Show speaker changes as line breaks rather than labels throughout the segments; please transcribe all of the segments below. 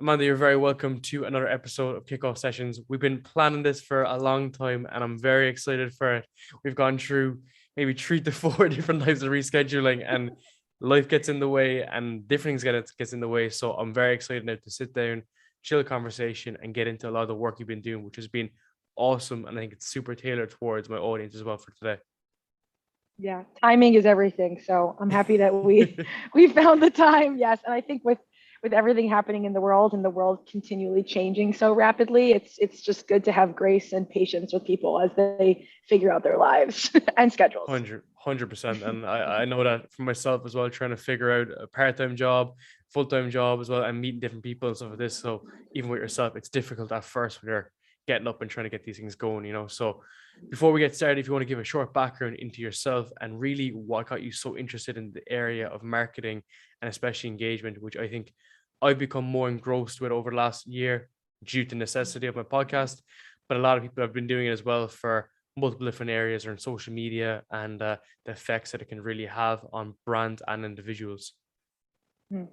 Amanda, you're very welcome to another episode of Kickoff Sessions. We've been planning this for a long time and I'm very excited for it. We've gone through maybe 3 to 4 different types of rescheduling and life gets in the way and different things gets in the way. So I'm very excited now to sit down, chill conversation and get into a lot of the work you've been doing, which has been awesome. And I think it's super tailored towards my audience as well for today.
Yeah, timing is everything. So I'm happy that we found the time. Yes, and I think with everything happening in the world and the world continually changing so rapidly, it's just good to have grace and patience with people as they figure out their lives and schedules.
100%. And I know that for myself as well, trying to figure out a part-time job, full-time job as well, and meeting different people and stuff like this. So even with yourself, it's difficult at first when you're getting up and trying to get these things going. So before we get started, if you want to give a short background into yourself and really what got you so interested in the area of marketing and especially engagement, which I think I've become more engrossed with over the last year due to necessity of my podcast, but a lot of people have been doing it as well for multiple different areas or in social media and the effects that it can really have on brands and individuals.
Hmm.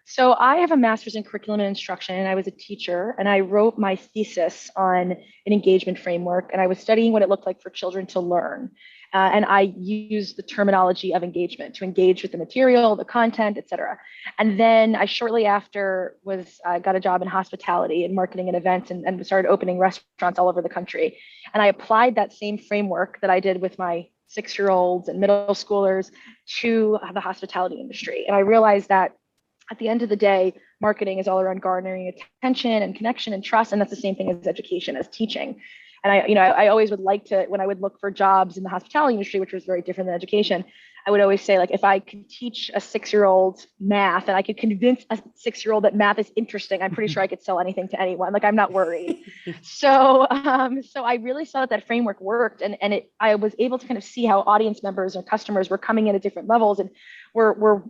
So I have a master's in curriculum and instruction, and I was a teacher, and I wrote my thesis on an engagement framework, and I was studying what it looked like for children to learn. And I used the terminology of engagement to engage with the material, the content, et cetera. And then I shortly after got a job in hospitality and marketing and events and started opening restaurants all over the country. And I applied that same framework that I did with my 6-year-olds and middle schoolers to the hospitality industry. And I realized that at the end of the day, marketing is all around garnering attention and connection and trust. And that's the same thing as education, as teaching. And I always would like to, when I would look for jobs in the hospitality industry, which was very different than education, I would always say, like, if I could teach a 6-year-old math and I could convince a 6-year-old that math is interesting, I'm pretty sure I could sell anything to anyone. Like, I'm not worried. So I really saw that framework worked, and I was able to kind of see how audience members or customers were coming in at different levels, and we're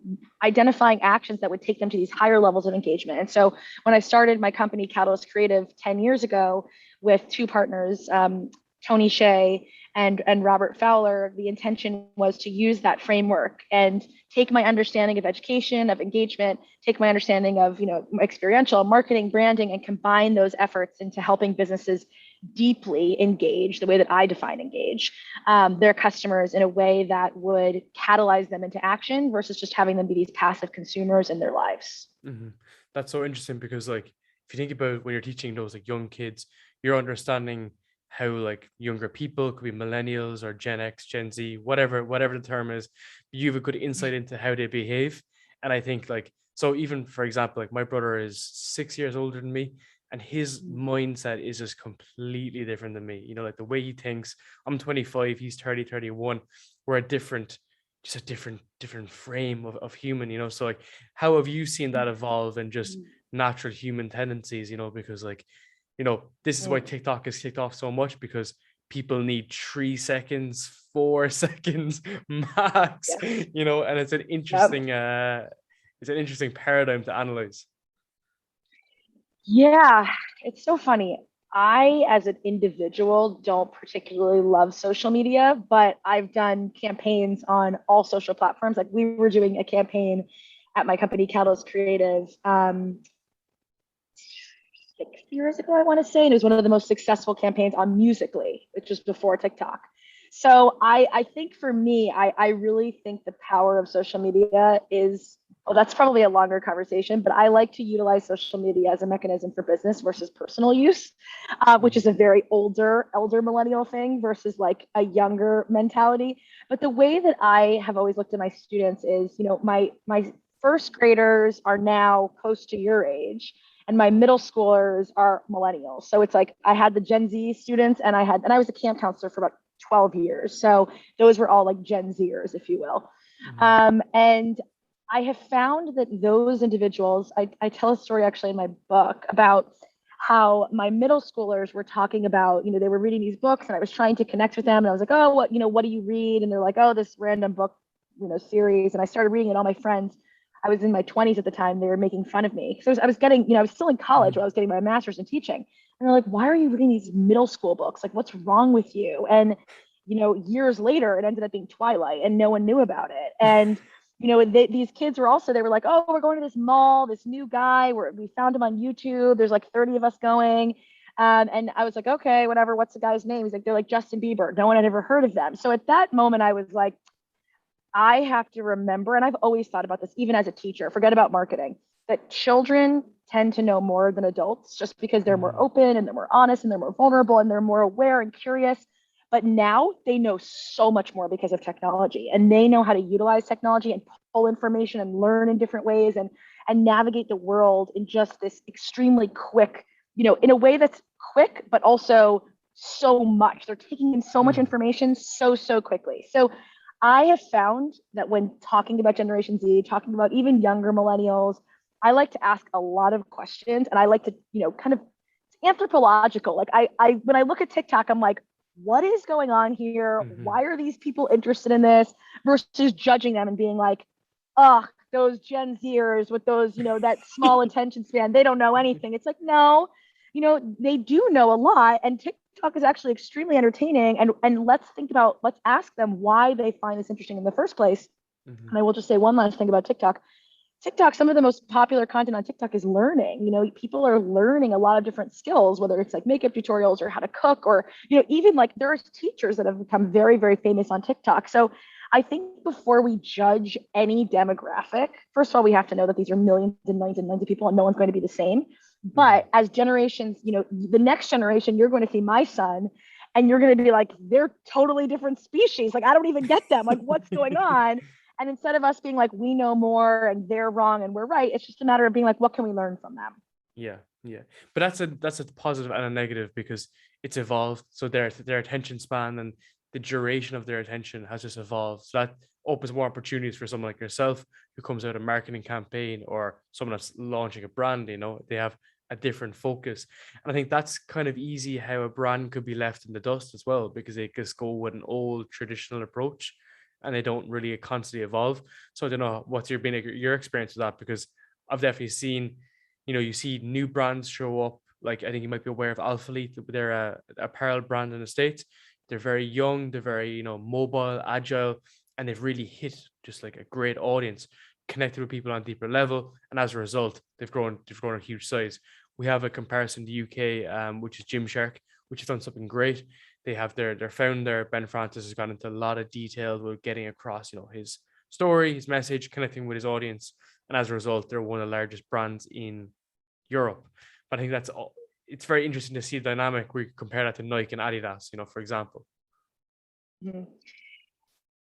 identifying actions that would take them to these higher levels of engagement. And so when I started my company, CatalystCreativ, 10 years ago, with 2 partners, Tony Shea and Robert Fowler, the intention was to use that framework and take my understanding of education, of engagement, take my understanding of experiential marketing, branding, and combine those efforts into helping businesses deeply engage, the way that I define engage, their customers in a way that would catalyze them into action versus just having them be these passive consumers in their lives.
Mm-hmm. That's so interesting because, like, if you think about when you're teaching those like young kids, you're understanding how like younger people, could be millennials or Gen X, Gen Z, whatever the term is, you have a good insight into how they behave. And I think, like, so even for example, like my brother is 6 years older than me and his mindset is just completely different than me. Like the way he thinks. I'm 25, he's 30, 31. We're just a different frame of human. So like, how have you seen that evolve and just natural human tendencies, because like, this is why TikTok is kicked off so much, because people need 3 seconds, 4 seconds max,
Yes.
and it's an interesting paradigm to analyze.
Yeah, it's so funny. I, as an individual, don't particularly love social media, but I've done campaigns on all social platforms. Like, we were doing a campaign at my company, CatalystCreativ, 6 years ago, I want to say, and it was one of the most successful campaigns on Musical.ly, which was before TikTok. So I think for me, I really think the power of social media is, well, that's probably a longer conversation, but I like to utilize social media as a mechanism for business versus personal use, which is a very elder millennial thing versus like a younger mentality. But the way that I have always looked at my students is, my first graders are now close to your age, and my middle schoolers are millennials. So it's like I had the Gen Z students, and I was a camp counselor for about 12 years. So those were all like Gen Zers, if you will. And I have found that those individuals, I tell a story actually in my book about how my middle schoolers were talking about, they were reading these books and I was trying to connect with them. And I was like, oh, what do you read? And they're like, oh, this random book, series. And I started reading it. All my friends, I was in my 20s at the time, they were making fun of me. So I was getting, I was still in college when I was getting my master's in teaching. And they're like, why are you reading these middle school books? Like, what's wrong with you? And, years later, it ended up being Twilight and no one knew about it. And these kids were also, they were like, oh, we're going to this mall, this new guy, we found him on YouTube. There's like 30 of us going. And I was like, okay, whatever. What's the guy's name? He's like, they're like Justin Bieber. No one had ever heard of them. So at that moment, I was like, I have to remember, and I've always thought about this, even as a teacher, forget about marketing, that children tend to know more than adults just because they're more open and they're more honest and they're more vulnerable and they're more aware and curious. But now they know so much more because of technology, and they know how to utilize technology and pull information and learn in different ways and navigate the world in just this extremely quick, in a way that's quick, but also so much. They're taking in so much information so quickly. So I have found that when talking about Generation Z, talking about even younger millennials, I like to ask a lot of questions, and I like to, kind of anthropological. Like when I look at TikTok, I'm like, what is going on here? Why are these people interested in this? Versus judging them and being like, oh, those Gen Zers with those, that small attention span, they don't know anything. It's like, no, they do know a lot, and TikTok is actually extremely entertaining. And let's ask them why they find this interesting in the first place. And I will just say one last thing about TikTok. Some of the most popular content on TikTok is learning. People are learning a lot of different skills, whether it's like makeup tutorials or how to cook, or, even like there are teachers that have become very, very famous on TikTok. So I think before we judge any demographic, first of all, we have to know that these are millions and millions and millions of people, and no one's going to be the same. But as generations, the next generation, you're going to see my son, and you're going to be like, they're totally different species. Like, I don't even get them. Like, what's going on? And instead of us being like, we know more and they're wrong and we're right, it's just a matter of being like, what can we learn from them?
Yeah. But that's a positive and a negative, because it's evolved. So their attention span and the duration of their attention has just evolved. So that opens more opportunities for someone like yourself who comes out a marketing campaign, or someone that's launching a brand. They have a different focus. And I think that's kind of easy how a brand could be left in the dust as well, because they just go with an old traditional approach and they don't really constantly evolve. So I don't know what's your experience with that, because I've definitely seen, you see new brands show up. Like, I think you might be aware of Alphalete. They're a apparel brand in the States. They're very young, they're very, mobile, agile, and they've really hit just like a great audience, connected with people on a deeper level. And as a result, they've grown a huge size. We have a comparison in the UK, which is Gymshark, which has done something great. They have their founder, Ben Francis, has gone into a lot of detail with getting across, his story, his message, connecting with his audience. And as a result, they're one of the largest brands in Europe. But I think it's very interesting to see the dynamic where you compare that to Nike and Adidas, for example.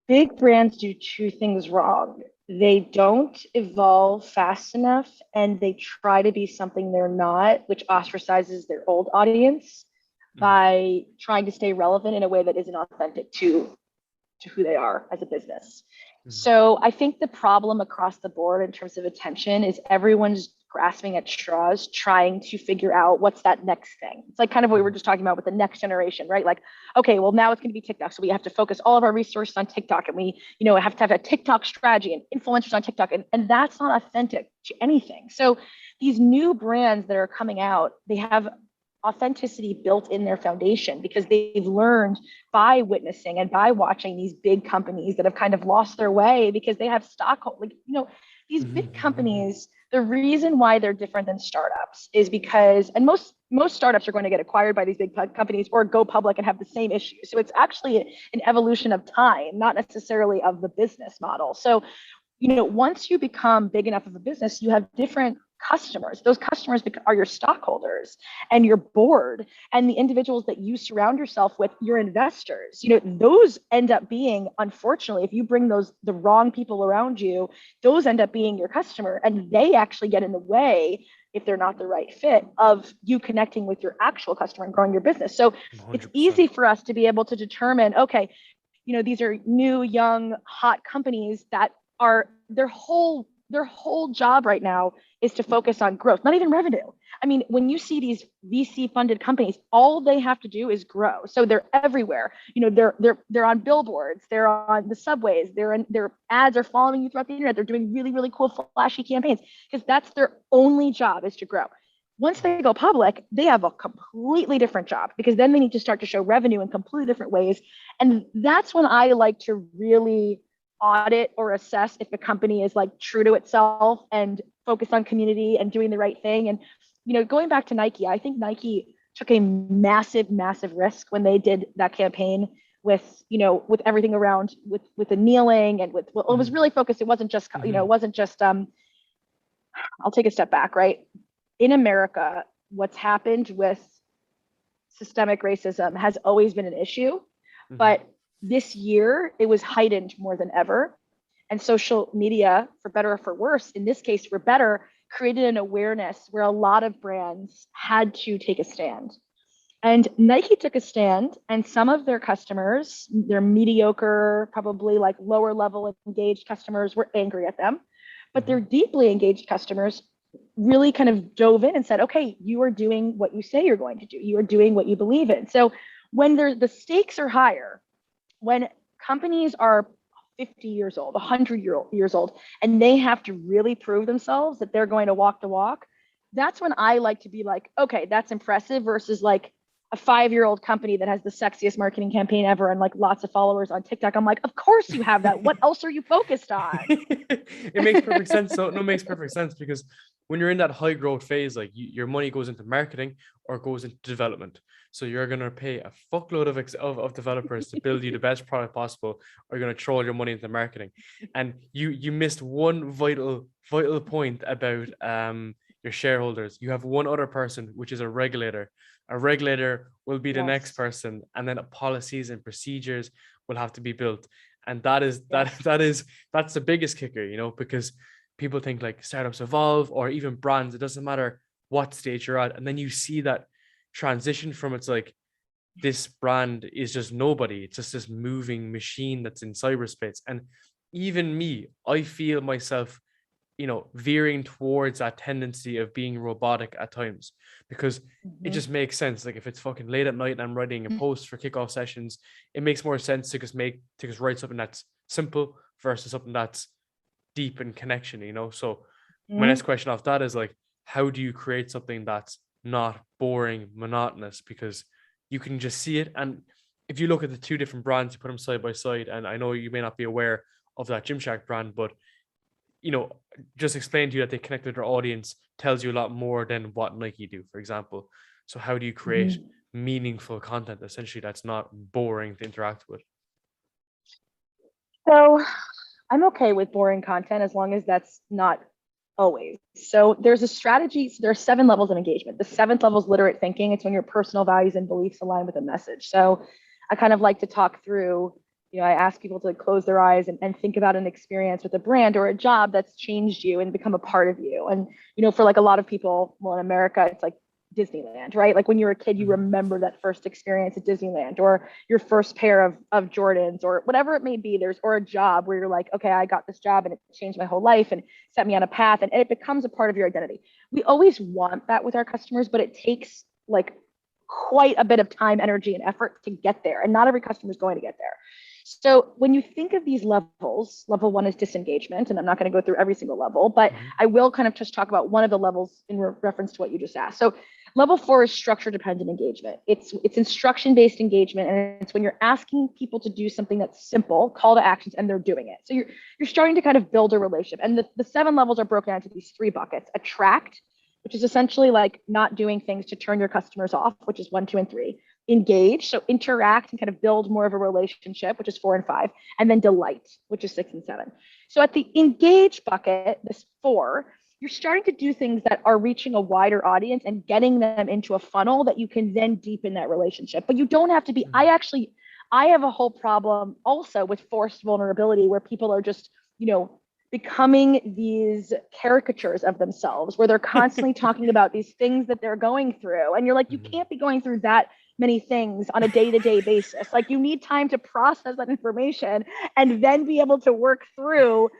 Big brands do two things wrong. They don't evolve fast enough, and they try to be something they're not, which ostracizes their old audience by trying to stay relevant in a way that isn't authentic to who they are as a business. So I think the problem across the board in terms of attention is everyone's grasping at straws, trying to figure out what's that next thing. It's like kind of what we were just talking about with the next generation, right? Like, okay, well, now it's going to be TikTok. So we have to focus all of our resources on TikTok, and we, have to have a TikTok strategy and influencers on TikTok. And that's not authentic to anything. So these new brands that are coming out, they have authenticity built in their foundation because they've learned by witnessing and by watching these big companies that have kind of lost their way because they have these big companies. The reason why they're different than startups is because, and most startups are going to get acquired by these big companies or go public and have the same issues. So it's actually an evolution of time, not necessarily of the business model. So, once you become big enough of a business, you have different customers. Those customers are your stockholders and your board and the individuals that you surround yourself with, your investors. Those end up being, unfortunately, if you bring the wrong people around you, those end up being your customer, and they actually get in the way, if they're not the right fit, of you connecting with your actual customer and growing your business. So 100%. It's easy for us to be able to determine, okay, these are new, young, hot companies that are their whole job right now is to focus on growth, not even revenue. I mean, when you see these VC funded companies, all they have to do is grow. So they're everywhere. They're on billboards, they're on the subways, their ads are following you throughout the internet. They're doing really, really cool, flashy campaigns because that's their only job, is to grow. Once they go public, they have a completely different job because then they need to start to show revenue in completely different ways. And that's when I like to really audit or assess if a company is like true to itself and focused on community and doing the right thing. And, going back to Nike, I think Nike took a massive, massive risk when they did that campaign with, with everything around with the kneeling and with, well, it was really focused. It wasn't just, it wasn't just, I'll take a step back, right? In America, what's happened with systemic racism has always been an issue, but this year it was heightened more than ever. And social media, for better or for worse, in this case, for better, created an awareness where a lot of brands had to take a stand. And Nike took a stand, and some of their customers, their mediocre, probably like lower level engaged customers, were angry at them. But their deeply engaged customers really kind of dove in and said, okay, you are doing what you say you're going to do. You are doing what you believe in. So when the stakes are higher, when companies are 50 years old, 100 years old, and they have to really prove themselves that they're going to walk the walk, that's when I like to be like, okay, that's impressive, versus like a 5-year-old company that has the sexiest marketing campaign ever and like lots of followers on TikTok. I'm like, of course you have that. What else are you focused on?
It makes perfect sense. So no, it makes perfect sense, because when you're in that high growth phase, like your money goes into marketing or goes into development. So you're going to pay a fuckload of developers to build you the best product possible, or you're going to throw all your money into marketing. And you missed one vital point about your shareholders. You have one other person, which is a regulator. A regulator will be the next person, and then policies and procedures will have to be built. And that's the biggest kicker, because people think like startups evolve, or even brands, it doesn't matter what stage you're at. And then you see that transition from, it's like, this brand is just nobody. It's just this moving machine that's in cyberspace. And even me, I feel myself, veering towards that tendency of being robotic at times, because it just makes sense. Like if it's fucking late at night and I'm writing a post for kickoff sessions, it makes more sense to just write something that's simple versus something that's deep in connection, So my next question off that is like, how do you create something that's not boring, monotonous? Because you can just see it. And if you look at the two different brands, you put them side by side, and I know you may not be aware of that Gymshark brand, but just explain to you that they connect with their audience tells you a lot more than what Nike do, for example. So how do you create meaningful content, essentially, that's not boring to interact with?
So I'm okay with boring content as long as that's not always. So there's a strategy. So there are 7 levels of engagement. The 7th level is literate thinking. It's when your personal values and beliefs align with a message. So I kind of like to talk through, I ask people to close their eyes and think about an experience with a brand or a job that's changed you and become a part of you. And, for like a lot of people, well, in America, it's like Disneyland, right? Like when you were a kid, you remember that first experience at Disneyland, or your first pair of Jordans, or whatever it may be. Or a job where you're like, okay, I got this job and it changed my whole life and set me on a path, and it becomes a part of your identity. We always want that with our customers, but it takes like quite a bit of time, energy, and effort to get there. And not every customer is going to get there. So when you think of these levels, level 1 is disengagement, and I'm not going to go through every single level, but I will kind of just talk about one of the levels in reference to what you just asked. So level 4 is structure dependent engagement. It's instruction-based engagement, and it's when you're asking people to do something that's simple, call to actions, and they're doing it. So you're starting to kind of build a relationship. And the 7 levels are broken down into these 3 buckets. Attract, which is essentially like not doing things to turn your customers off, which is 1, 2, and 3. Engage, so interact and kind of build more of a relationship, which is 4 and 5, and then delight, which is 6 and 7. So at the engage bucket, this 4, you're starting to do things that are reaching a wider audience and getting them into a funnel that you can then deepen that relationship. But you don't have to be, I have a whole problem also with forced vulnerability, where people are just, becoming these caricatures of themselves, where they're constantly talking about these things that they're going through. And you're like, you can't be going through that many things on a day-to-day basis. Like, you need time to process that information and then be able to work through,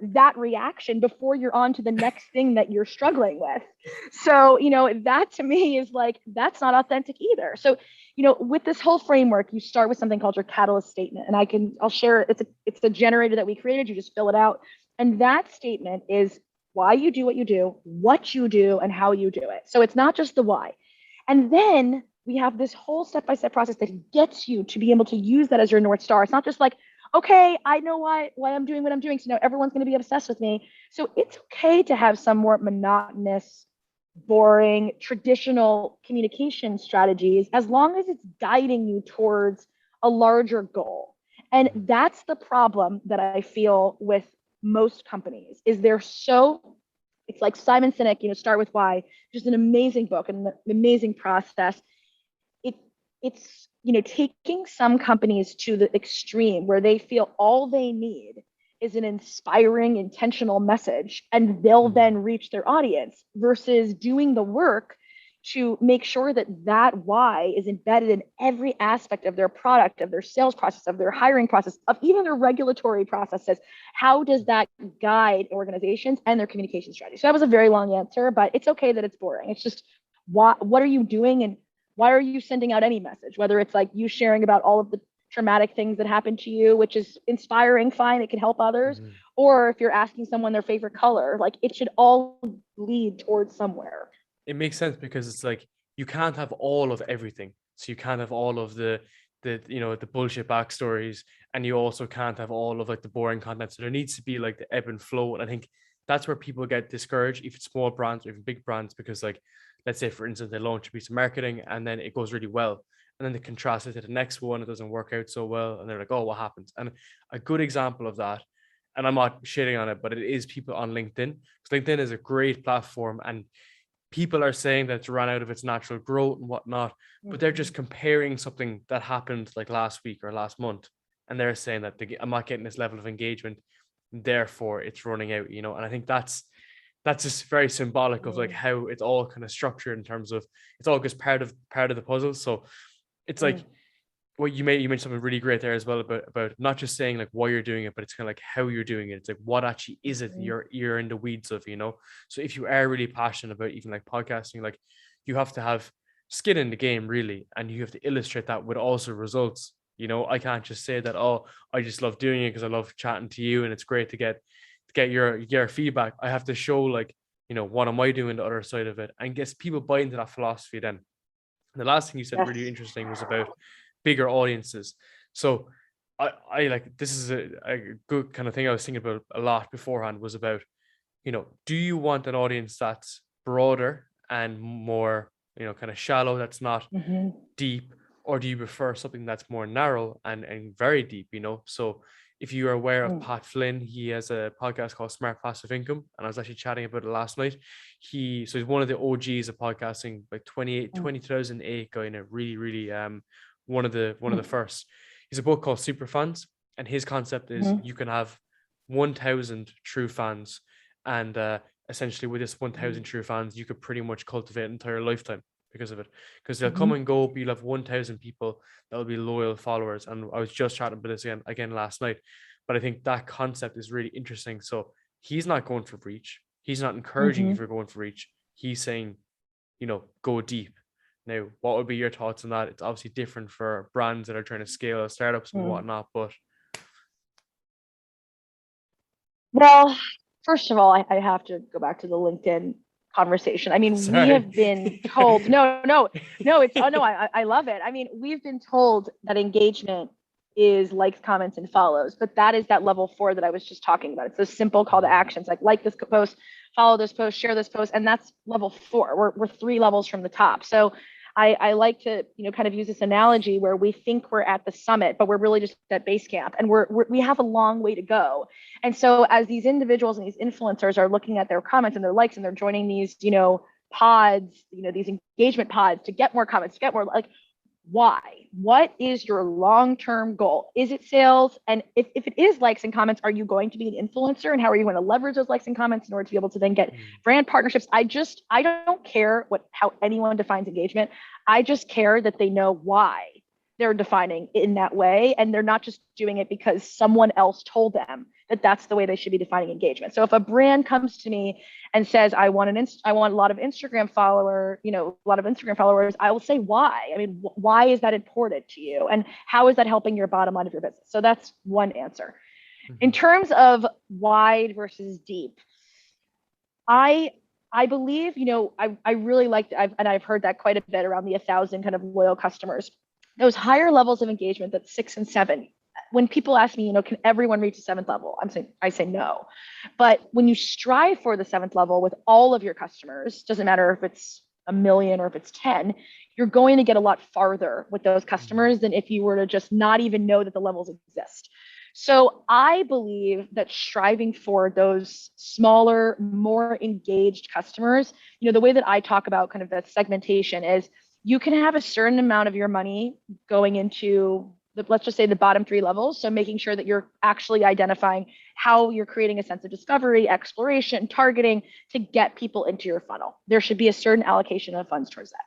that reaction before you're on to the next thing that you're struggling with. So, that to me is like, that's not authentic either. So, with this whole framework, you start with something called your catalyst statement. And I'll share it. It's the generator that we created. You just fill it out. And that statement is why you do what you do, what you do, and how you do it. So it's not just the why. And then we have this whole step-by-step process that gets you to be able to use that as your North Star. It's not just like, okay, I know why I'm doing what I'm doing. So now everyone's going to be obsessed with me. So it's okay to have some more monotonous, boring, traditional communication strategies as long as it's guiding you towards a larger goal. And
Mhm.
that's the problem that I feel with most companies is they're so, it's like Simon Sinek, Start With Why, just an amazing book and an amazing process. it it's taking some companies to the extreme where they feel all they need is an inspiring intentional message and they'll then
Mhm.
reach their audience versus doing the work to make sure that that why is embedded in every aspect of their product, of their sales process, of their hiring process, of even their regulatory processes. How does that guide organizations and their communication strategy? So that was a very long answer, but it's okay that it's boring. It's just what are you doing and why are you sending out any message? Whether it's like you sharing about all of the traumatic things that happened to you, which is inspiring, fine, it can help others.
Mhm.
Or if you're asking someone their favorite color, like it should all lead towards somewhere.
It makes sense because it's like you can't have all of everything. So you can't have all of the bullshit backstories, and you also can't have all of like the boring content. So there needs to be like the ebb and flow. And I think that's where people get discouraged, if it's small brands or even big brands, because like let's say for instance they launch a piece of marketing and then it goes really well. And then they contrast it to the next one, it doesn't work out so well. And they're like, oh, what happens? And a good example of that, and I'm not shitting on it, but it is people on LinkedIn. Because LinkedIn is a great platform and people are saying that it's run out of its natural growth and whatnot, but they're just comparing something that happened like last week or last month. And they're saying that I'm not getting this level of engagement, therefore it's running out, and I think that's just very symbolic of like how it's all kind of structured in terms of it's all just part of the puzzle. So it's like what you mentioned something really great there as well about not just saying like why you're doing it, but it's kind of like how you're doing it. It's like what actually is it you're in the weeds of. So if you are really passionate about even like podcasting, like you have to have skin in the game really, and you have to illustrate that with also results. I can't just say that, oh, I just love doing it because I love chatting to you and it's great to get your feedback. I have to show like, what am I doing the other side of it, and guess people buy into that philosophy then. And the last thing you said really
Yes.
interesting was about bigger audiences. So I like this is a good kind of thing I was thinking about a lot beforehand was about, do you want an audience that's broader and more, kind of shallow, that's not
Mm-hmm.
deep, or do you prefer something that's more narrow and very deep? So if you are aware of Pat Flynn, he has a podcast called Smart Passive Income, and I was actually chatting about it last night. He's one of the OGs of podcasting, like 2008 guy, and a really, really one of the first. He's a book called Superfans, and his concept is you can have 1,000 true fans, and essentially with this 1,000 true fans, you could pretty much cultivate an entire lifetime because of it, because they'll come and go, but you'll have 1,000 people that will be loyal followers. And I was just chatting about this again last night, but I think that concept is really interesting. So he's not going for reach, he's not encouraging you
Mm-hmm.
for going for reach, he's saying, go deep. Now, what would be your thoughts on that? It's obviously different for brands that are trying to scale, startups and
Mm.
whatnot, but
Well, first of all, I have to go back to the LinkedIn conversation. I mean, we
sorry.
have been told, no, no, no, it's, oh no, I love it. I mean, we've been told that engagement is likes, comments, and follows, but that is that level 4 that I was just talking about. It's those simple call to actions like this post, follow this post, share this post, and that's level 4. We're 3 levels from the top. So I like to, kind of use this analogy where we think we're at the summit, but we're really just at base camp, and we have a long way to go. And so as these individuals and these influencers are looking at their comments and their likes, and they're joining these, pods, these engagement pods to get more comments, to get more like, why? What is your long-term goal? Is it sales? And if it is likes and comments, are you going to be an influencer? And how are you going to leverage those likes and comments in order to be able to then get brand partnerships? I don't care how anyone defines engagement. I just care that they know why they're defining it in that way. And they're not just doing it because someone else told them that that's the way they should be defining engagement. So if a brand comes to me and says, I want a lot of Instagram followers, I will say why. I mean, why is that important to you? And how is that helping your bottom line of your business? So that's one answer. In terms of wide versus deep, I believe, I really liked, I've heard that quite a bit around the 1,000 kind of loyal customers. Those higher levels of engagement, that 6 and 7, when people ask me, can everyone reach the seventh level? I say no. But when you strive for the seventh level with all of your customers, doesn't matter if it's a million or if it's 10, you're going to get a lot farther with those customers than if you were to just not even know that the levels exist. So I believe that striving for those smaller, more engaged customers, the way that I talk about kind of that segmentation is you can have a certain amount of your money going into let's just say the bottom 3 levels. So making sure that you're actually identifying how you're creating a sense of discovery, exploration, targeting to get people into your funnel. There should be a certain allocation of funds towards that.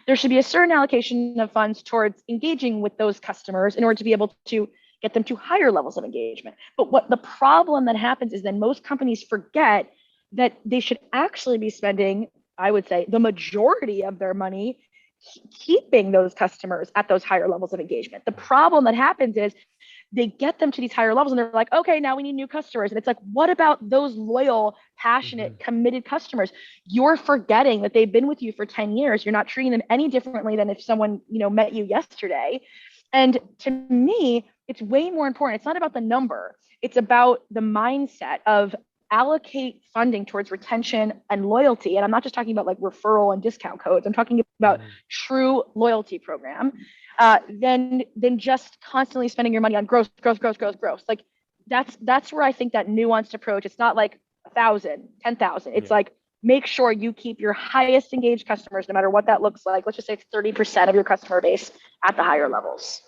There should be a certain allocation of funds towards engaging with those customers in order to be able to get them to higher levels of engagement. But what the problem that happens is then most companies forget that they should actually be spending, I would say, the majority of their money keeping those customers at those higher levels of engagement. The problem that happens is they get them to these higher levels and they're like, okay, now we need new customers. And it's like, what about those loyal, passionate, committed customers? You're forgetting that they've been with you for 10 years. You're not treating them any differently than if someone, met you yesterday. And to me, it's way more important. It's not about the number. It's about the mindset of allocate funding towards retention and loyalty. And I'm not just talking about like referral and discount codes. I'm talking about true loyalty program. Then just constantly spending your money on growth. Like that's where I think that nuanced approach. It's not like 1,000, 10,000. It's like make sure you keep your highest engaged customers, no matter what that looks like. Let's just say it's 30% of your customer base at the higher levels.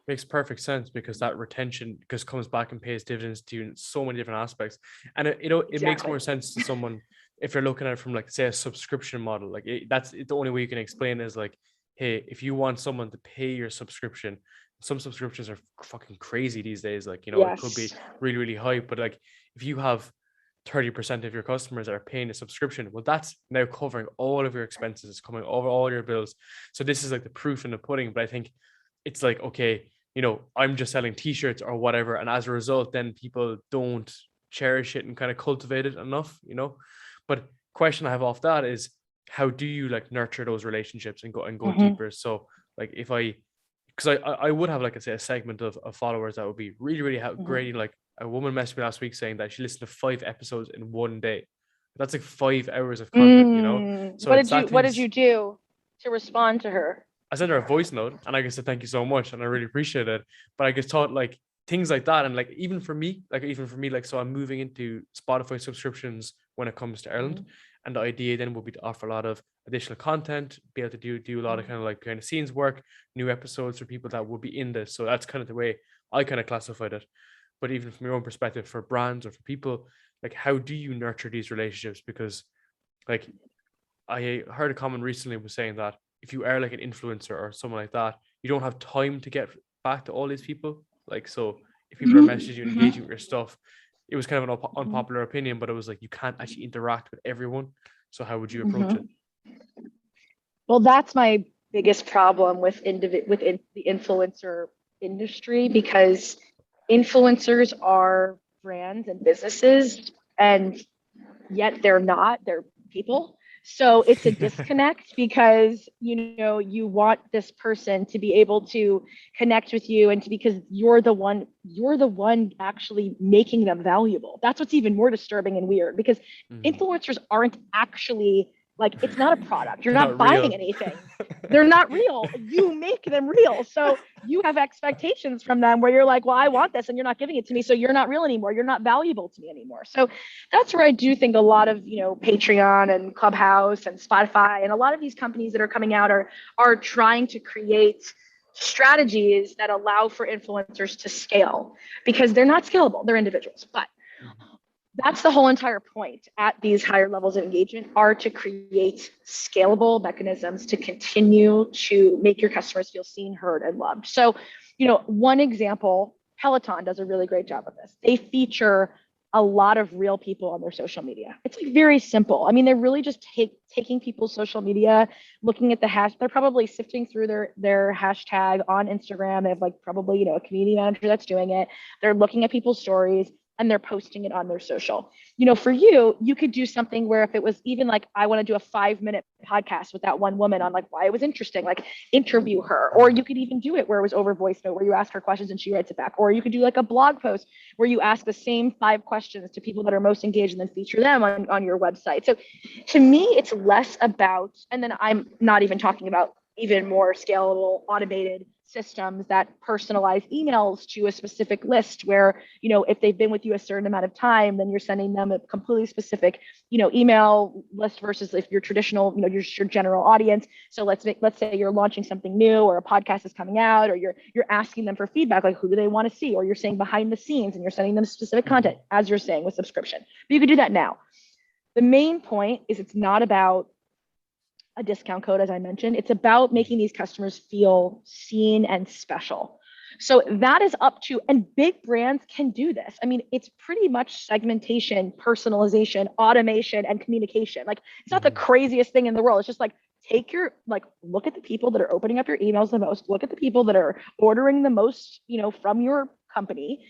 Makes perfect sense because that retention comes back and pays dividends to you in so many different aspects. And it makes more sense to someone if you're looking at it from like, say, a subscription model. Like that's the only way you can explain is like, hey, if you want someone to pay your subscription, some subscriptions are fucking crazy these days. Like, it could be really, really high, but like if you have 30% of your customers that are paying a subscription, well, that's now covering all of your expenses, coming over all your bills. So this is like the proof in the pudding. But I think it's like, okay, I'm just selling t-shirts or whatever. And as a result, then people don't cherish it and kind of cultivate it enough, But question I have off that is, how do you like nurture those relationships and go deeper? So like because I would have, like I say, a segment of followers that would be really, really great. Like a woman messaged me last week saying that she listened to 5 episodes in one day. That's like 5 hours of content, So
what did you do to respond to her?
I sent her a voice note and I just said, thank you so much. And I really appreciate it. But I just thought like things like that. And like, even for me, so I'm moving into Spotify subscriptions when it comes to Ireland. And the idea then will be to offer a lot of additional content, be able to do a lot of kind of like behind the scenes work, new episodes for people that will be in this. So that's kind of the way I kind of classified it. But even from your own perspective, for brands or for people, like how do you nurture these relationships? Because like I heard a comment recently was saying that if you are like an influencer or someone like that, you don't have time to get back to all these people. Like, so if people are messaging you, engaging with your stuff, it was kind of an unpopular opinion, but it was like, you can't actually interact with everyone. So how would you approach it?
Well, that's my biggest problem within the influencer industry, because influencers are brands and businesses, and yet they're people. So it's a disconnect because, you want this person to be able to connect with you because you're the one actually making them valuable. That's what's even more disturbing and weird, because influencers aren't actually like, it's not a product. You're not buying anything. They're not real. You make them real. So you have expectations from them where you're like, well, I want this and you're not giving it to me. So you're not real anymore. You're not valuable to me anymore. So that's where I do think a lot of, Patreon and Clubhouse and Spotify and a lot of these companies that are coming out are trying to create strategies that allow for influencers to scale, because they're not scalable. They're individuals, but that's the whole entire point at these higher levels of engagement, are to create scalable mechanisms to continue to make your customers feel seen, heard, and loved. So, one example, Peloton does a really great job of this. They feature a lot of real people on their social media. It's like very simple. I mean, they're really just taking people's social media, looking at the they're probably sifting through their hashtag on Instagram. They have like probably, a community manager that's doing it. They're looking at people's stories. and they're posting it on their social. For you, you could do something where if it was even like, I want to do a 5-minute podcast with that one woman on like why it was interesting, like interview her. Or you could even do it where it was over voice note, where you ask her questions and she writes it back. Or you could do like a blog post where you ask the same 5 questions to people that are most engaged and then feature them on your website. So to me, it's less about, and then I'm not even talking about even more scalable automated systems that personalize emails to a specific list where, if they've been with you a certain amount of time, then you're sending them a completely specific, email list versus if you're traditional, your general audience. So let's say you're launching something new or a podcast is coming out, or you're asking them for feedback, like who do they want to see, or you're saying behind the scenes and you're sending them specific content as you're saying with subscription. But you could do that now. The main point is it's not about a discount code, as I mentioned. It's about making these customers feel seen and special. So that is up to, and big brands can do this. I mean, it's pretty much segmentation, personalization, automation, and communication. Like, it's not the craziest thing in the world. It's just like, look at the people that are opening up your emails the most, look at the people that are ordering the most, from your company,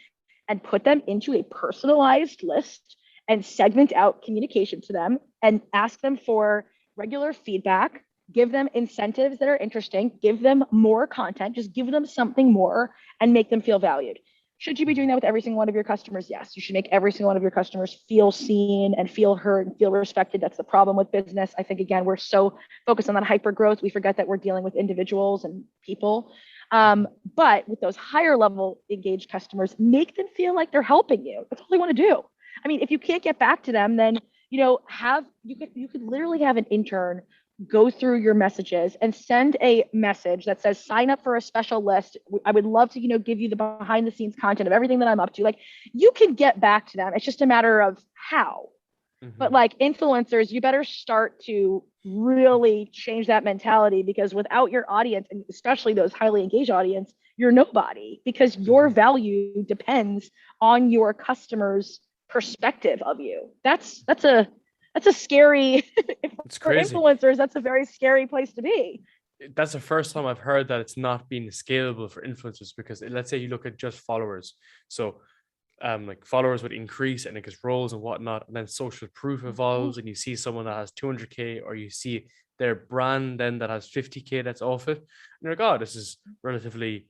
and put them into a personalized list and segment out communication to them and ask them for regular feedback, give them incentives that are interesting, give them more content, just give them something more and make them feel valued. Should you be doing that with every single one of your customers? Yes, you should make every single one of your customers feel seen and feel heard and feel respected. That's the problem with business. I think, again, we're so focused on that hyper growth, we forget that we're dealing with individuals and people. But with those higher level engaged customers, make them feel like they're helping you. That's all they want to do. I mean, if you can't get back to them, then you could literally have an intern go through your messages and send a message that says, sign up for a special list. I would love to, give you the behind the scenes content of everything that I'm up to. Like, you can get back to them. It's just a matter of how. But like influencers, you better start to really change that mentality, because without your audience, and especially those highly engaged audience, you're nobody, because your value depends on your customers' perspective of you. That's a scary
It's
for
crazy.
influencers. That's a very scary place to be.
That's the first time I've heard that it's not being scalable for influencers, because let's say you look at just followers. So like followers would increase and it gets roles and whatnot, and then social proof evolves and you see someone that has 200k, or you see their brand then that has 50k that's off it, and you're like, oh, this is relatively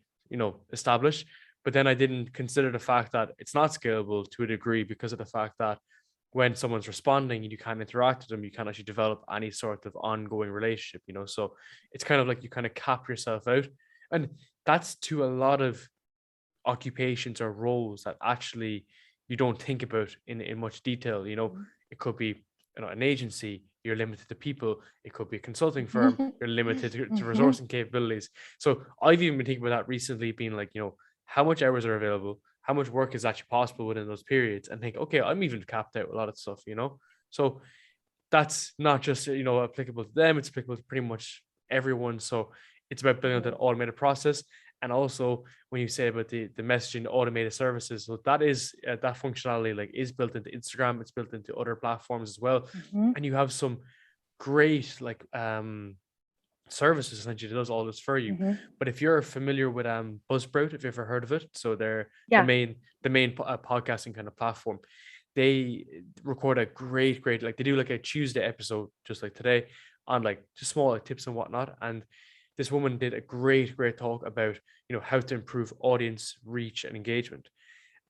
established. But then I didn't consider the fact that it's not scalable to a degree, because of the fact that when someone's responding and you can't interact with them, you can't actually develop any sort of ongoing relationship, so it's kind of like you kind of cap yourself out. And that's to a lot of occupations or roles that actually you don't think about in much detail. It could be an agency, you're limited to people. It could be a consulting firm, you're limited to resourcing capabilities. So I've even been thinking about that recently, being like, how much hours are available, how much work is actually possible within those periods, and think, okay, I'm even capped out with a lot of stuff. So that's not just applicable to them, it's applicable to pretty much everyone. So it's about building that automated process. And also, when you say about the messaging automated services, so that is that functionality like is built into Instagram, it's built into other platforms as well. And you have some great like services essentially that does all this for you. But if you're familiar with Buzzsprout, if you've ever heard of it, so they're the main podcasting kind of platform. They record a great like they do like a Tuesday episode just like today on like just small like tips and whatnot. And this woman did a great talk about how to improve audience reach and engagement.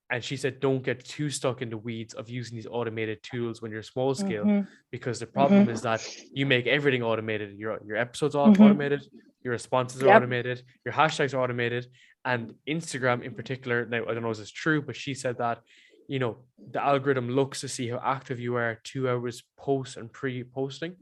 And she said, don't get too stuck in the weeds of using these automated tools when you're small scale, because the problem is that you make everything automated. Your episodes are automated, your responses are automated, your hashtags are automated. And Instagram in particular, now I don't know if it's true, but she said that, the algorithm looks to see how active you are 2 hours post and pre-posting.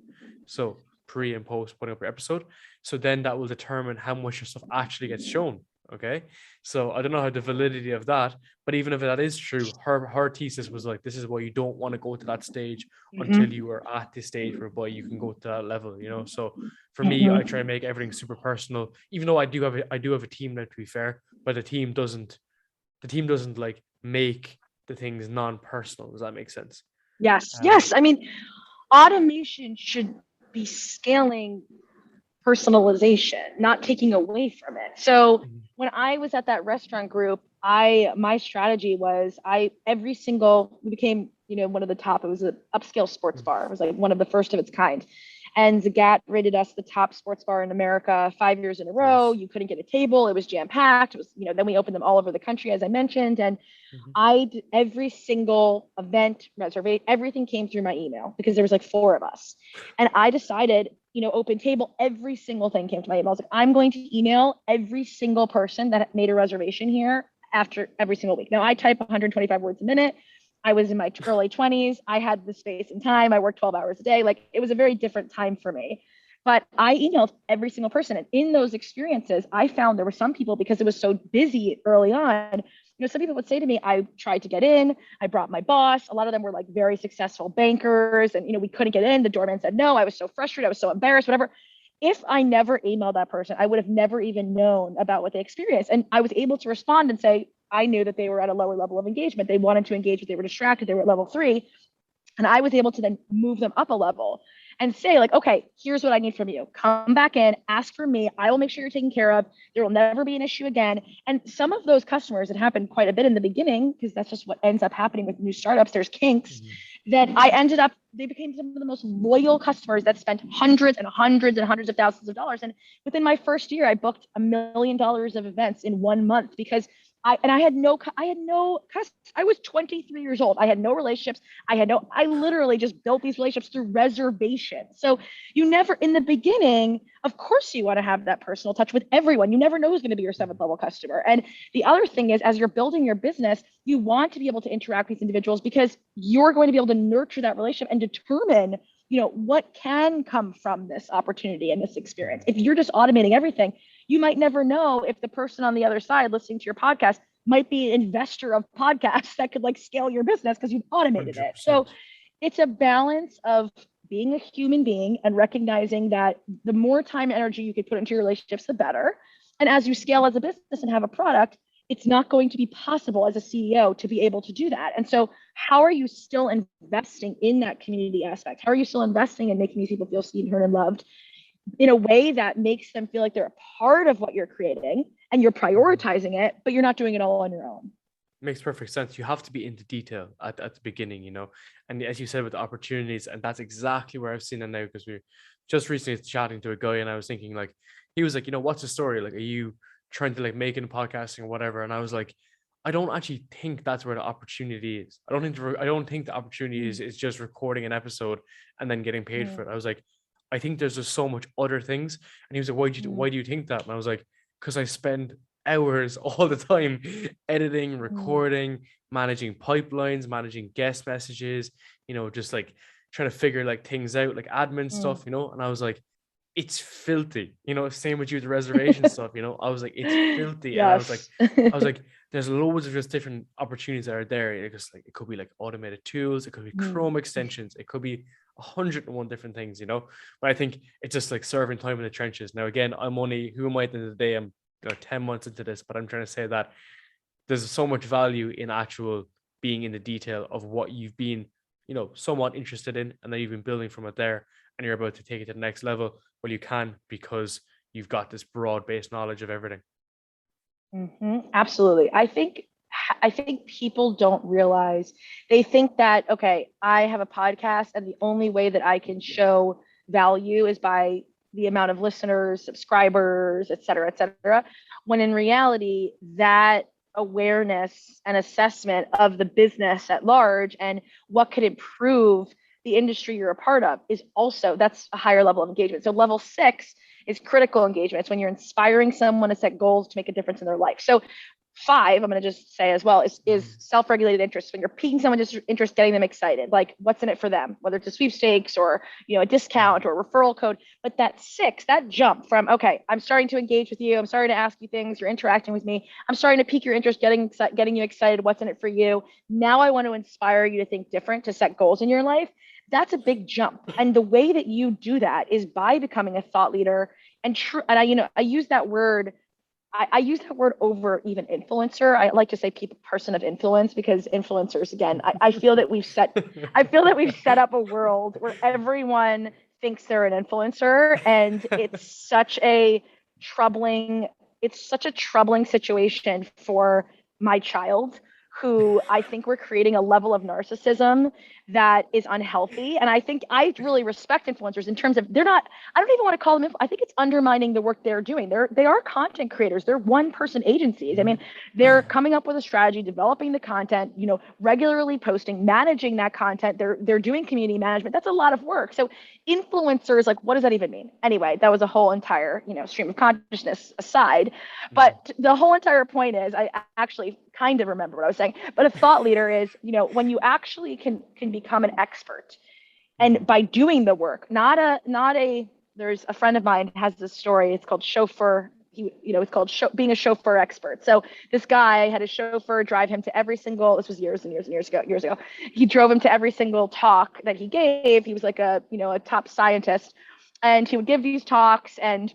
So pre and post putting up your episode. So then that will determine how much your stuff actually gets shown. Okay. So I don't know how the validity of that, but even if that is true, her thesis was like, this is why you don't want to go to that stage until you are at this stage whereby you can go to that level, So for me, I try to make everything super personal, even though I do have a team now, to be fair, but the team doesn't like make the things non-personal. Does that make sense?
Yes. I mean, automation should be scaling personalization, not taking away from it. So when I was at that restaurant group, my strategy was we became, one of the top. It was an upscale sports bar. It was like one of the first of its kind. And Zagat rated us the top sports bar in America 5 years in a row.
Nice.
You couldn't get a table. It was jam packed. It was, then we opened them all over the country, as I mentioned. And I did every single event reservation, everything came through my email because there was like 4 of us. And I decided, open table, every single thing came to my email. I was like, I'm going to email every single person that made a reservation here after every single week. Now I type 125 words a minute. I was in my early 20s. I had the space and time. I worked 12 hours a day. Like, it was a very different time for me. But I emailed every single person. And in those experiences, I found there were some people, because it was so busy early on, some people would say to me, I tried to get in. I brought my boss. A lot of them were like very successful bankers. And, we couldn't get in. The doorman said no. I was so frustrated. I was so embarrassed, whatever. If I never emailed that person, I would have never even known about what they experienced. And I was able to respond and say, I knew that they were at a lower level of engagement. They wanted to engage, but they were distracted. They were at level 3. And I was able to then move them up a level and say, like, okay, here's what I need from you. Come back in, ask for me. I will make sure you're taken care of. There will never be an issue again. And some of those customers, it happened quite a bit in the beginning, because that's just what ends up happening with new startups. There's kinks that they became some of the most loyal customers that spent hundreds and hundreds and hundreds of thousands of dollars. And within my first year, I booked $1 million of events in 1 month, because I was 23 years old. I had no relationships. I literally just built these relationships through reservations. So you never, in the beginning, of course you want to have that personal touch with everyone. You never know who's going to be your 7th level customer. And the other thing is, as you're building your business, you want to be able to interact with these individuals, because you're going to be able to nurture that relationship and determine, what can come from this opportunity and this experience. If you're just automating everything, you might never know if the person on the other side listening to your podcast might be an investor of podcasts that could like scale your business because you've automated
100%.
it. So it's a balance of being a human being and recognizing that the more time and energy you could put into your relationships, the better. And as you scale as a business and have a product, it's not going to be possible as a CEO to be able to do that. And so how are you still investing in that community aspect? How are you still investing in making these people feel seen, heard, and loved in a way that makes them feel like they're a part of what you're creating and you're prioritizing it, but you're not doing it all on your own?
Makes perfect sense. You have to be into detail at the beginning, and as you said, with the opportunities, and that's exactly where I've seen it now, because we just recently chatting to a guy, and I was thinking, like, he was like, what's the story? Like, are you trying to like make it in podcasting or whatever? And I was like, I don't actually think that's where the opportunity is. I don't think the opportunity is just recording an episode and then getting paid for it. I was like, I think there's just so much other things. And he was like, why do you think that? And I was like, because I spend hours all the time editing, recording, managing pipelines, managing guest messages, just like trying to figure like things out, like admin stuff, and I was like, it's filthy, same with you, the reservation stuff, I was like, it's filthy. And I was like, there's loads of just different opportunities that are there. It could be like automated tools, it could be Chrome extensions, it could be 101 different things, but I think it's just like serving time in the trenches. Now, again, who am I at the end of the day? I'm 10 months into this, but I'm trying to say that there's so much value in actual being in the detail of what you've been, somewhat interested in, and then you've been building from it there, and you're about to take it to the next level. Well, you can, because you've got this broad-based knowledge of everything.
Absolutely. I think people don't realize, they think that, okay, I have a podcast and the only way that I can show value is by the amount of listeners, subscribers, et cetera, when in reality, that awareness and assessment of the business at large and what could improve the industry you're a part of that's a higher level of engagement. So level 6 is critical engagement. It's when you're inspiring someone to set goals to make a difference in their life. So 5, I'm going to just say as well, is self-regulated interest. When you're piquing someone's interest, getting them excited, like what's in it for them, whether it's a sweepstakes or, a discount or a referral code. But that 6, that jump from, okay, I'm starting to engage with you, I'm starting to ask you things, you're interacting with me, I'm starting to pique your interest, getting you excited, what's in it for you. Now I want to inspire you to think different, to set goals in your life. That's a big jump. And the way that you do that is by becoming a thought leader and I use that word. I use that word over even influencer. I like to say person of influence, because influencers, again, I feel that we've set up a world where everyone thinks they're an influencer, and it's such a troubling situation for my child, who I think we're creating a level of narcissism that is unhealthy. And I think I really respect influencers in terms of they're not, I don't even want to call them, I think it's undermining the work they're doing. They are content creators. They're one person agencies. I mean, they're coming up with a strategy, developing the content, regularly posting, managing that content. They're doing community management. That's a lot of work. So influencers, like, what does that even mean? Anyway, that was a whole entire, stream of consciousness aside. But the whole entire point is, I actually kind of remember what I was saying, but a thought leader is, when you actually can become an expert, and by doing the work, there's a friend of mine has this story. It's called chauffeur. It's called being a chauffeur expert. So this guy had a chauffeur drive him to every single, this was years and years and years ago. He drove him to every single talk that he gave. He was like a top scientist, and he would give these talks, and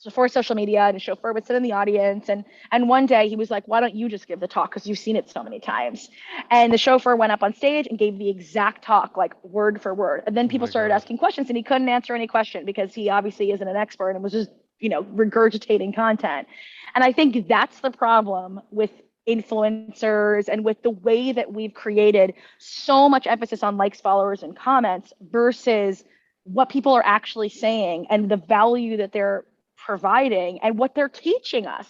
before social media, and a chauffeur would sit in the audience. And one day he was like, why don't you just give the talk? Because you've seen it so many times. And the chauffeur went up on stage and gave the exact talk, like word for word. And then people started asking questions, and he couldn't answer any question because he obviously isn't an expert and was just, regurgitating content. And I think that's the problem with influencers and with the way that we've created so much emphasis on likes, followers, and comments versus what people are actually saying and the value that they're providing and what they're teaching us.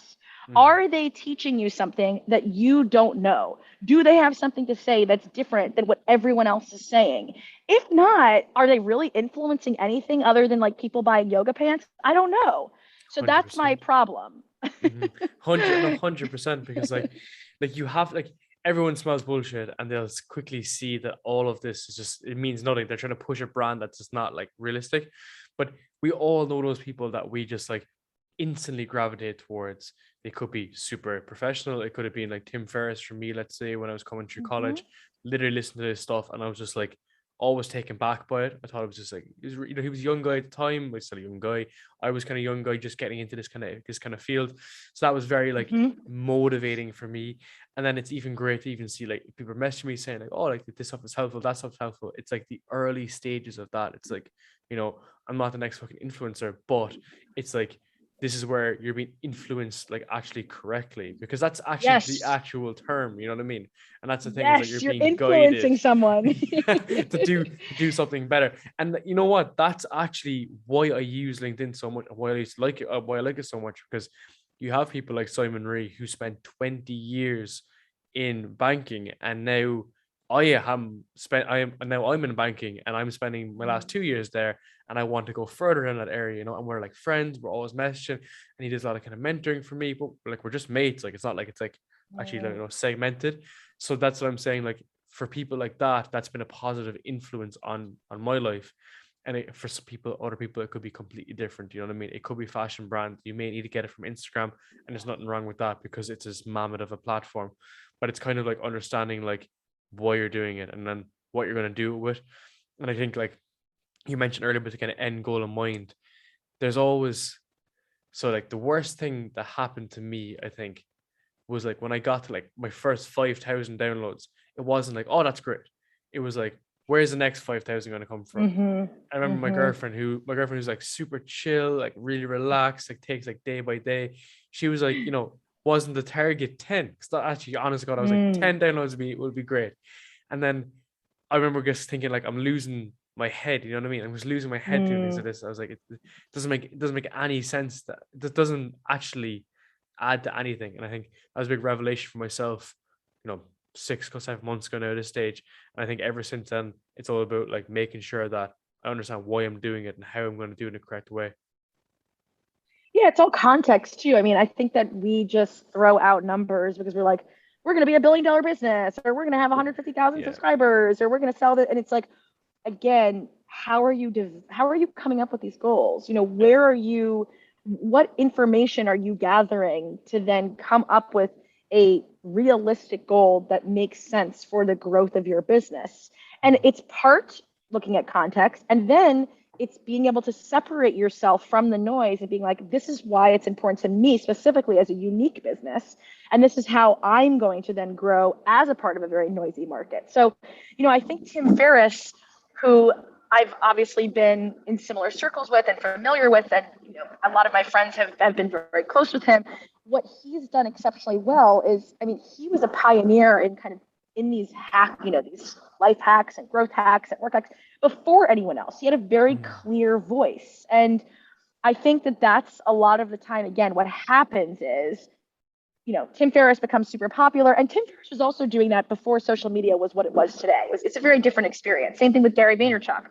Are they teaching you something that you don't know? Do they have something to say that's different than what everyone else is saying? If not, are they really influencing anything other than like people buying yoga pants? I don't know. So 100%. That's my problem.
100%, because like you have, like, everyone smells bullshit, and they'll quickly see that all of this is just, it means nothing. They're trying to push a brand that's just not like realistic. But we all know those people that we just like instantly gravitate towards. They could be super professional. It could have been like Tim Ferriss for me, let's say, when I was coming through college, literally listening to this stuff, and I was just like always taken back by it. I thought it was just like, he was a young guy at the time. I was still a young guy. I was kind of young guy just getting into this kind of field. So that was very like motivating for me. And then it's even great to even see like people messaging me saying like, oh, like this stuff is helpful, that stuff's helpful. It's like the early stages of that. It's like, I'm not the next fucking influencer, but it's like, this is where you're being influenced, like actually correctly, because that's actually the actual term, you know what I mean? And that's the thing, is that you're being
influencing
guided
someone
to do something better. And you know what? That's actually why I use LinkedIn so much, why I like it so much, because you have people like Simon Ree who spent 20 years in banking, and now I'm in banking, and I'm spending my last 2 years there, and I want to go further in that area, and we're like friends, we're always messaging, and he does a lot of kind of mentoring for me, but like we're just mates. Like it's not like it's like actually like, segmented. So that's what I'm saying. Like for people like that, that's been a positive influence on my life. And for some people, other people, it could be completely different. You know what I mean? It could be fashion brand. You may need to get it from Instagram, and there's nothing wrong with that because it's as mammoth of a platform. But it's kind of like understanding like why you're doing it and then what you're going to do it with. And I think like you mentioned earlier, with the kind of end goal in mind, there's always, so like the worst thing that happened to me, I think, was like when I got to like my first 5,000 downloads, it wasn't like, oh, that's great. It was like, where's the next 5,000 going to come from? I remember my girlfriend who's like super chill, like really relaxed, like takes like day by day. She was like, wasn't the target 10? Because actually, honest to God, I was like 10 downloads would be great. And then I remember just thinking like, I'm losing my head, you know what I mean? I was losing my head doing things like this. I was like, it doesn't make any sense. That doesn't actually add to anything. And I think that was a big revelation for myself, 6 or 7 months ago now at this stage. And I think ever since then, it's all about like making sure that I understand why I'm doing it and how I'm going to do it in the correct way.
Yeah, it's all context too. I mean, I think that we just throw out numbers because we're like, we're going to be $1 billion business, or we're going to have 150,000 subscribers, or we're going to sell it. And it's like, again, how are you coming up with these goals? Where are you, what information are you gathering to then come up with a realistic goal that makes sense for the growth of your business? And it's part looking at context, and then it's being able to separate yourself from the noise and being like, this is why it's important to me specifically as a unique business. And this is how I'm going to then grow as a part of a very noisy market. So, I think Tim Ferriss, who I've obviously been in similar circles with and familiar with, and a lot of my friends have been very close with him. what he's done exceptionally well is, I mean, he was a pioneer in kind of in these these life hacks and growth hacks and work hacks before anyone else. He had a very clear voice. And I think that that's a lot of the time, again, what happens is, Tim Ferriss becomes super popular. And Tim Ferriss was also doing that before social media was what it was today. It's a very different experience. Same thing with Gary Vaynerchuk.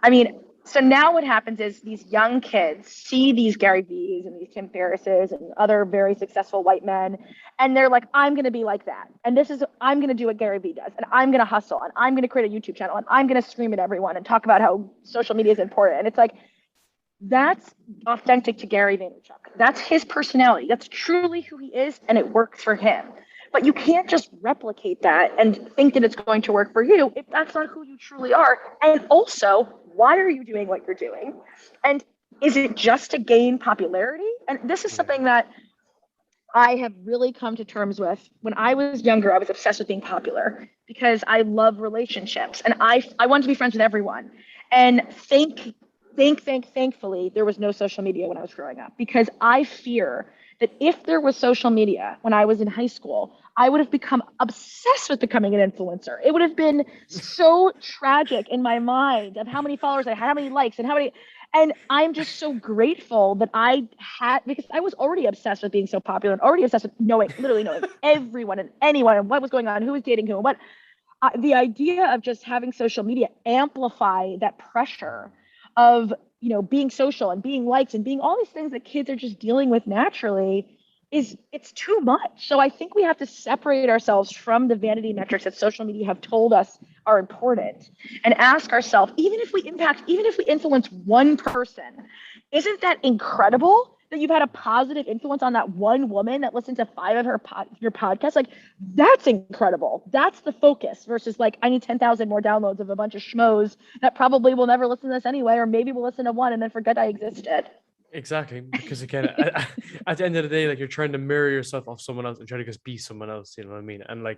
I mean, so now what happens is these young kids see these Gary V's and these Tim Ferrisses and other very successful white men, and they're like, I'm going to be like that. And I'm going to do what Gary V does, and I'm going to hustle, and I'm going to create a YouTube channel, and I'm going to scream at everyone and talk about how social media is important. And it's like, that's authentic to Gary Vaynerchuk. That's his personality. That's truly who he is, and it works for him. But you can't just replicate that and think that it's going to work for you if that's not who you truly are. And also, why are you doing what you're doing? And is it just to gain popularity? And this is something that I have really come to terms with. When I was younger, I was obsessed with being popular because I love relationships and I wanted to be friends with everyone. And thankfully, there was no social media when I was growing up, because I fear that if there was social media when I was in high school, I would have become obsessed with becoming an influencer. It would have been so tragic in my mind of how many followers I had, how many likes, and I'm just so grateful that I had, because I was already obsessed with being so popular and already obsessed with literally knowing everyone and anyone and what was going on, who was dating who, and what. The idea of just having social media amplify that pressure of being social and being liked and being all these things that kids are just dealing with naturally it's too much. So I think we have to separate ourselves from the vanity metrics that social media have told us are important and ask ourselves, even if we influence one person, isn't that incredible that you've had a positive influence on that one woman that listens to 5 of your podcasts? Like, that's incredible. That's the focus versus like, I need 10,000 more downloads of a bunch of schmoes that probably will never listen to this anyway, or maybe will listen to one and then forget I existed.
Exactly, because again, at the end of the day, like, you're trying to mirror yourself off someone else and try to just be someone else. You know what I mean? And like,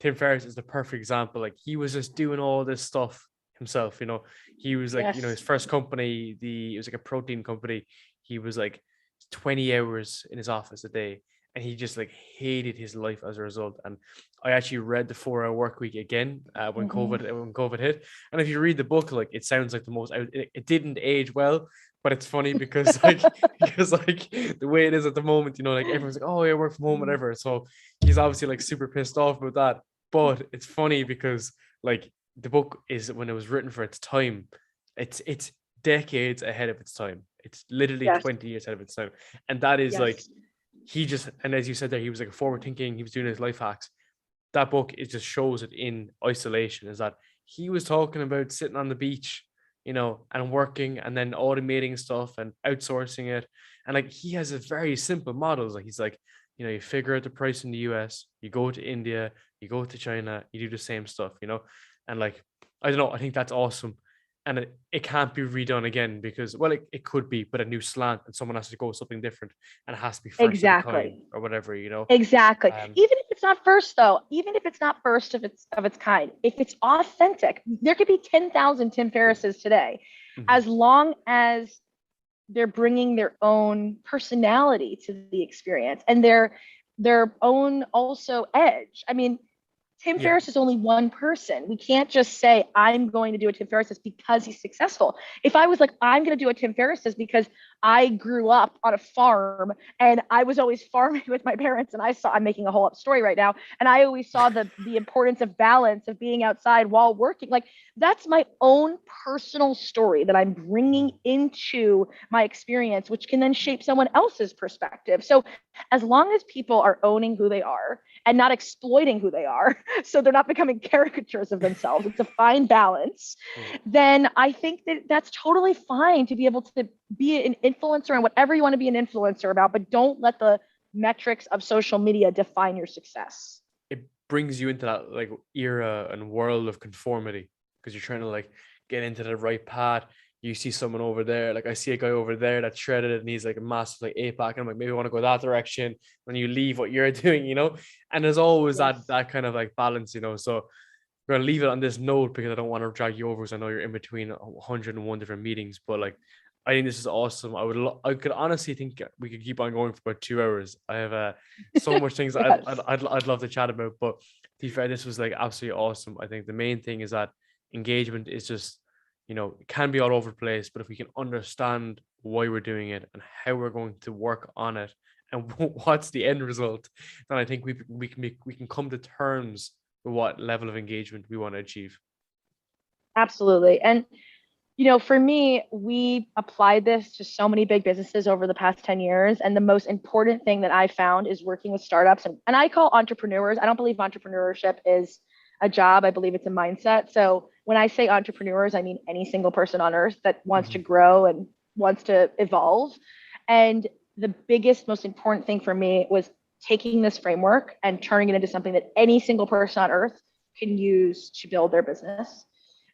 Tim Ferriss is the perfect example. Like, he was just doing all this stuff himself. He was like,
Yes.
his first company, it was like a protein company. He was like 20 hours in his office a day, and he just like hated his life as a result. And I actually read the 4 Hour Work Week again when COVID hit. And if you read the book, like, it sounds like it didn't age well. But it's funny because like the way it is at the moment, like, everyone's like, oh yeah, work from home, whatever. So he's obviously like super pissed off about that. But it's funny because like the book is, when it was written for its time, it's decades ahead of its time. It's literally
Yes.
20 years ahead of its time. And that is like,
Yes.
and as you said there, he was like forward thinking, he was doing his life hacks. That book, it just shows it in isolation, is that he was talking about sitting on the beach, and working and then automating stuff and outsourcing it. And like, he has a very simple models. Like, he's like, you figure out the price in the US, you go to India, you go to China, you do the same stuff, and like, I don't know, I think that's awesome. And it can't be redone again because, well, it could be, but a new slant, and someone has to go something different, and it has to be first of a kind
Exactly.
or whatever,
Exactly.
um
Even if it's not first, though, even if it's not first of its kind, if it's authentic, there could be 10,000 Tim Ferrisses today,
mhm.
as long as they're bringing their own personality to the experience and their own also edge. I mean, Tim
Yeah.
Ferriss is only one person. We can't just say, I'm going to do a Tim Ferriss because he's successful. If I was like, I'm going to do a Tim Ferriss because I grew up on a farm and I was always farming with my parents, and I'm making a whole up story right now. And I always saw the importance of balance, of being outside while working. Like, that's my own personal story that I'm bringing into my experience, which can then shape someone else's perspective. So as long as people are owning who they are and not exploiting who they are, so they're not becoming caricatures of themselves, it's a fine balance,
Yeah.
then I think that that's totally fine to be able to be an influencer and whatever you want to be an influencer about, but don't let the metrics of social media define your success.
It brings you into that like era and world of conformity, because you're trying to like get into the right path. You see someone over there, like I see a guy over there that's shredded and he's like a massive like APAC, and I'm like, maybe I want to go that direction. When you leave what you're doing, and there's always that
Yes.
that kind of like balance. So we're gonna leave it on this note because I don't want to drag you over, because I know you're in between 101 different meetings. But like, I think this is awesome. I could honestly think we could keep on going for about 2 hours. I have so much things
Yes.
I'd love to chat about, but to be fair, this was like absolutely awesome. I think the main thing is that engagement is just, it can be all over the place, but if we can understand why we're doing it and how we're going to work on it and what's the end result, then I think we can come to terms with what level of engagement we want to achieve.
Absolutely. And for me, we applied this to so many big businesses over the past 10 years. And the most important thing that I found is working with startups. And I call entrepreneurs, I don't believe entrepreneurship is a job. I believe it's a mindset. So when I say entrepreneurs, I mean any single person on earth that wants to
Mhm.
grow and wants to evolve. And the biggest, most important thing for me was taking this framework and turning it into something that any single person on earth can use to build their business.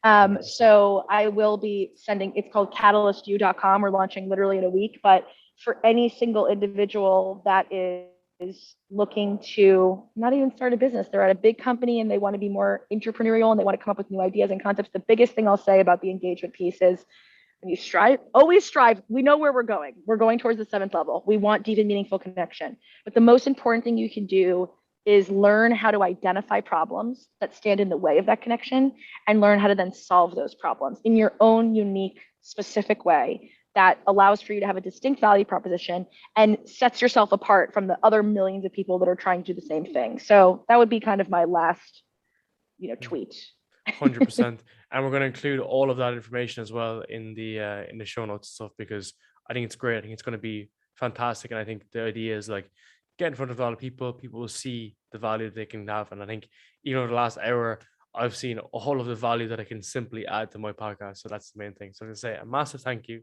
100%.
So I will be sending, it's called catalystu.com. We're launching literally in a week, but for any single individual that is looking to not even start a business, they're at a big company and they want to be more entrepreneurial and they want to come up with new ideas and concepts. The biggest thing I'll say about the engagement piece is when you strive, always strive. We know where we're going. We're going towards the seventh level. We want deep and meaningful connection. But the most important thing you can do is learn how to identify problems that stand in the way of that connection and learn how to then solve those problems in your own unique, specific way that allows for you to have a distinct value proposition and sets yourself apart from the other millions of people that are trying to do the same thing. So that would be kind of my last, tweet.
100%. And we're going to include all of that information as well in the show notes and stuff, because I think it's great. I think it's going to be fantastic. And I think the idea is like get in front of a lot of people. People will see the value that they can have. And I think even over the last hour, I've seen all of the value that I can simply add to my podcast. So that's the main thing. So I'm going to say a massive thank you